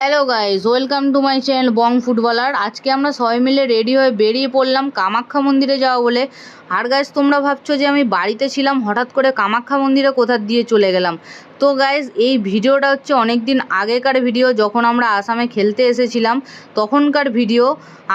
Hello guys, welcome to my channel Bong footballer. আজকে আমরা সবাই মিলে রেডি হয়ে বেরিয়ে পড়লাম কামাখ্যা মন্দিরে যাওয়া বলে। আর গাইজ, তোমরা ভাবছো যে আমি বাড়িতে ছিলাম, হঠাৎ করে কামাখ্যা মন্দিরে কোথা দিয়ে চলে গেলাম। তো গাইজ, এই ভিডিওটা হচ্ছে অনেক দিন আগেকার ভিডিও, যখন আমরা আসামে খেলতে এসেছিলাম তখনকার ভিডিও।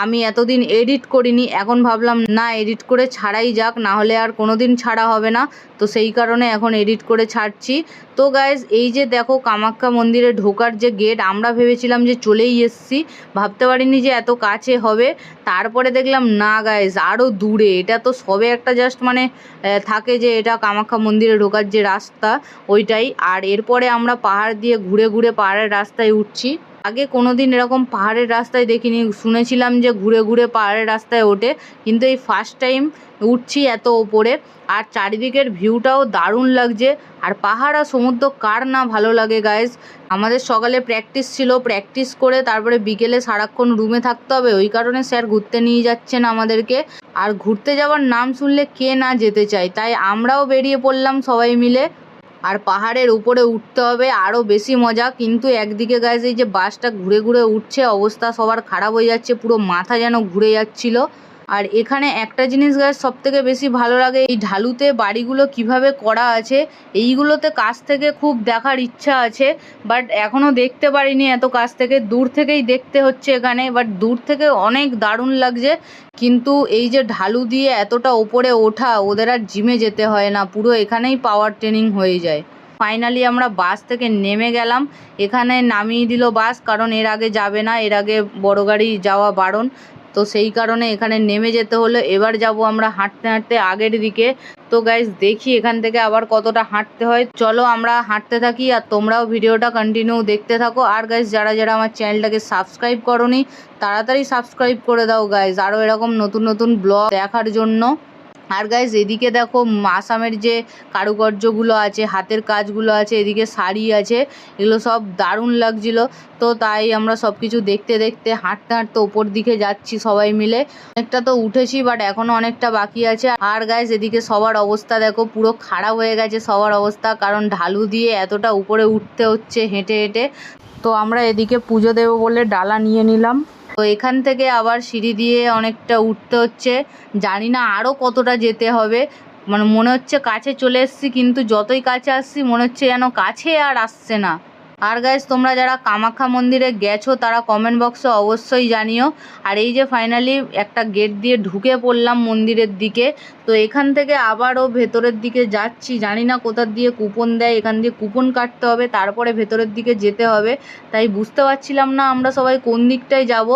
আমি এতদিন এডিট করিনি, এখন ভাবলাম না, এডিট করে ছাড়াই যাক, না হলে আর কোনো দিন ছাড়া হবে না। তো সেই কারণে এখন এডিট করে ছাড়ছি। তো গাইজ, এই যে দেখো কামাখ্যা মন্দিরে ঢোকার যে গেট, আমরা ভেবেছিলাম যে চলেই এসছি, ভাবতে পারিনি যে এত কাছে হবে। তারপরে দেখলাম না গাইজ, আরও দূরে। এটা তো সবে একটা জাস্ট থাকে যে এটা কামাখ্যা মন্দিরে ঢোকার যে রাস্তা, ওইটাই। আর এরপরে আমরা পাহাড় দিয়ে ঘুরে ঘুরে পাহাড়ের রাস্তায় উঠছি। আগে কোনো দিন এরকম পাহাড়ের রাস্তায় দেখিনি, শুনেছিলাম যে ঘুরে ঘুরে পাহাড়ের রাস্তায় ওঠে, কিন্তু এই ফার্স্ট টাইম উঠছি এত ওপরে। আর চারিদিকের ভিউটাও দারুণ লাগছে। আর পাহাড় আর সমুদ্র কার না ভালো লাগে গাইজ। আমাদের সকালে প্র্যাকটিস ছিল, প্র্যাকটিস করে তারপরে বিকেলে সারাক্ষণ রুমে থাকতে হবে, ওই কারণে স্যার ঘুরতে নিয়ে যাচ্ছেন আমাদেরকে। আর ঘুরতে যাওয়ার নাম শুনলে কে না যেতে চায়, তাই আমরাও বেরিয়ে পড়লাম সবাই মিলে। আর পাহাড়ের উপরে উঠতে হবে, আরও বেশি মজা। কিন্তু একদিকে গাইজ, এই যে বাসটা ঘুরে ঘুরে উঠছে, অবস্থা সবার খারাপ হয়ে যাচ্ছে, পুরো মাথা যেন ঘুরে যাচ্ছিল। আর এখানে একটা জিনিস গাইজ সবথেকে বেশি ভালো লাগে, এই ঢালুতে বাড়িগুলো কিভাবে করা আছে। এইগুলোতে কাছ থেকে খুব দেখার ইচ্ছা আছে, বাট এখনও দেখতে পারিনি এত কাছ থেকে। দূর থেকেই দেখতে হচ্ছে এখানে, বাট দূর থেকে অনেক দারুণ লাগছে। কিন্তু এই যে ঢালু দিয়ে এতটা ওপরে ওঠা, ওদের আর জিমে যেতে হয় না, পুরো এখানেই পাওয়ার ট্রেনিং হয়ে যায়। ফাইনালি আমরা বাস থেকে নেমে গেলাম। এখানে নামিয়ে দিল বাস, কারণ এর আগে যাবে না, এর আগে বড় গাড়ি যাওয়া বারণ। তো সেই কারণে এখানে নেমে যেতে হলো। এবার যাব আমরা হাঁটতে হাঁটতে আগের দিকে। তো গাইজ, দেখি এখান থেকে আবার কতটা হাঁটতে হয়। চলো আমরা হাঁটতে থাকি, আর তোমরাও ভিডিওটা কন্টিনিউ দেখতে থাকো। আর গাইজ, যারা যারা আমার চ্যানেলটাকে সাবস্ক্রাইব করোনি, তাড়াতাড়ি সাবস্ক্রাইব করে দাও গাইজ, আরও এরকম নতুন নতুন ব্লগ দেখার জন্য। আর গাইজ, এদিকে দেখো আসামের যে কারুকার্যগুলো আছে, হাতের কাজগুলো আছে, এদিকে শাড়ি আছে, এগুলো সব দারুণ লাগছিল। তো তাই আমরা সব কিছু দেখতে দেখতে হাঁটতে হাঁটতে ওপর দিকে যাচ্ছি সবাই মিলে। অনেকটা তো উঠেছি, বাট এখনও অনেকটা বাকি আছে। আর গাইজ, এদিকে সবার অবস্থা দেখো, পুরো খারাপ হয়ে গেছে সবার অবস্থা, কারণ ঢালু দিয়ে এতটা উপরে উঠতে হচ্ছে হেঁটে হেঁটে। তো আমরা এদিকে পুজো দেবো বলে ডালা নিয়ে নিলাম। তো এখান থেকে আবার সিঁড়ি দিয়ে অনেকটা উঠতে হচ্ছে, জানি না আরও কতটা যেতে হবে। মনে হচ্ছে কাছে চলে এসেছি, কিন্তু যতই কাছে আসছি মনে হচ্ছে যেন কাছে আর আসছে না। আর গাইজ, তোমরা যারা কামাখ্যা মন্দিরে গেছো তারা কমেন্ট বক্সে অবশ্যই জানিও। আর এই যে ফাইনালি একটা গেট দিয়ে ঢুকে পড়লাম মন্দিরের দিকে। তো এখান থেকে আবারও ভেতরের দিকে যাচ্ছি, জানি না কোথার দিয়ে কুপন দেয়, এখান দিয়ে কুপন কাটতে হবে, তারপরে ভেতরের দিকে যেতে হবে। তাই বুঝতে পারছিলাম না আমরা সবাই কোন দিকটায় যাব,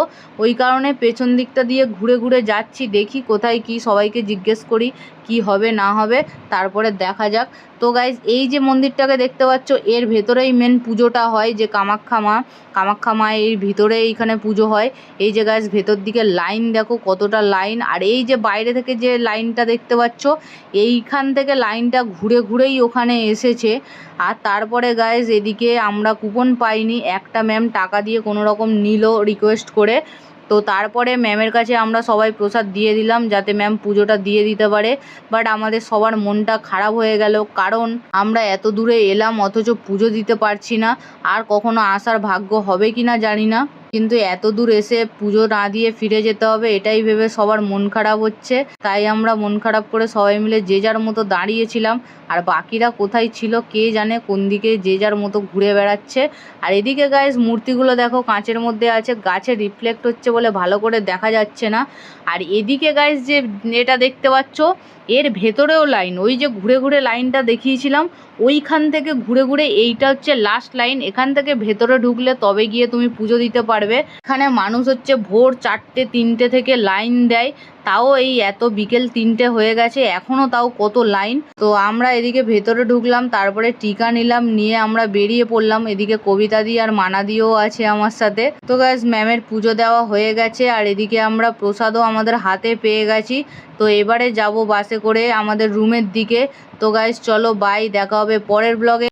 ওই কারণে পেছন দিকটা দিয়ে ঘুরে ঘুরে যাচ্ছি। দেখি কোথায় কি, সবাইকে জিজ্ঞেস করি কি হবে না হবে, তারপরে দেখা যাক। তো গাইজ, এই যে মন্দিরটাকে দেখতে পাচ্ছ, এর ভেতরেই মেন পুজোটা হয়, যে কামাখ্যা মা এর ভিতরে এইখানে পুজো হয়। এই যে গাইজ, ভেতর দিকে লাইন দেখো কতটা লাইন। আর এই যে বাইরে থেকে যে লাইনটা দেখতে পাচ্ছ, এইখান থেকে লাইনটা ঘুরে ঘুরেই ওখানে এসেছে। আর তারপরে গাইজ, এদিকে আমরা কুপন পাইনি, একটা ম্যাম টাকা দিয়ে কোনো রকম নিল রিকোয়েস্ট করে। তো তারপরে ম্যামের কাছে আমরা সবাই প্রসাদ দিয়ে দিলাম, যাতে ম্যাম পুজোটা দিয়ে দিতে পারে। বাট আমাদের সবার মনটা খারাপ হয়ে গেল, কারণ আমরা এত দূরে এলাম অথচ পুজো দিতে পারছি না। আর কখনো আসার ভাগ্য হবে কি না জানি না, কিন্তু এত দূর এসে পুজো না দিয়ে ফিরে যেতে হবে, এটাই ভেবে সবার মন খারাপ হচ্ছে। তাই আমরা মন খারাপ করে সবাই মিলে যে যার মতো দাঁড়িয়েছিলাম। আর বাকিরা কোথায় ছিল কে জানে, কোন দিকে যে যার মতো ঘুরে বেড়াচ্ছে। আর এদিকে গাইজ, মূর্তিগুলো দেখো কাঁচের মধ্যে আছে, গাছে রিফ্লেক্ট হচ্ছে বলে ভালো করে দেখা যাচ্ছে না। আর এদিকে গাইজ, যে এটা দেখতে পাচ্ছ, এর ভেতরেও লাইন। ওই যে ঘুরে ঘুরে লাইনটা দেখিয়েছিলাম, ওইখান থেকে ঘুরে ঘুরে এইটা হচ্ছে লাস্ট লাইন। এখান থেকে ভেতরে ঢুকলে তবে গিয়ে তুমি পুজো দিতে পারবে। এখানে মানুষ হচ্ছে ভোর 4টে 3টে থেকে লাইন দেয়, তাও এই এত বিকেল 3টে হয়ে গেছে এখনও তাও কত লাইন। তো আমরা এদিকে ভেতরে ঢুকলাম, তারপরে টিকা নিলাম, নিয়ে আমরা বেরিয়ে পড়লাম। এদিকে কবিতাদি আর মানাদিও আছে আমার সাথে। তো গাইস, ম্যামের পুজো দেওয়া হয়ে গেছে, আর এদিকে আমরা প্রসাদও আমাদের হাতে পেয়ে গেছি। তো এবারে যাব বাসে করে আমাদের রুমের দিকে। তো গাইস, চলো বাই, দেখা হবে পরের ব্লগে।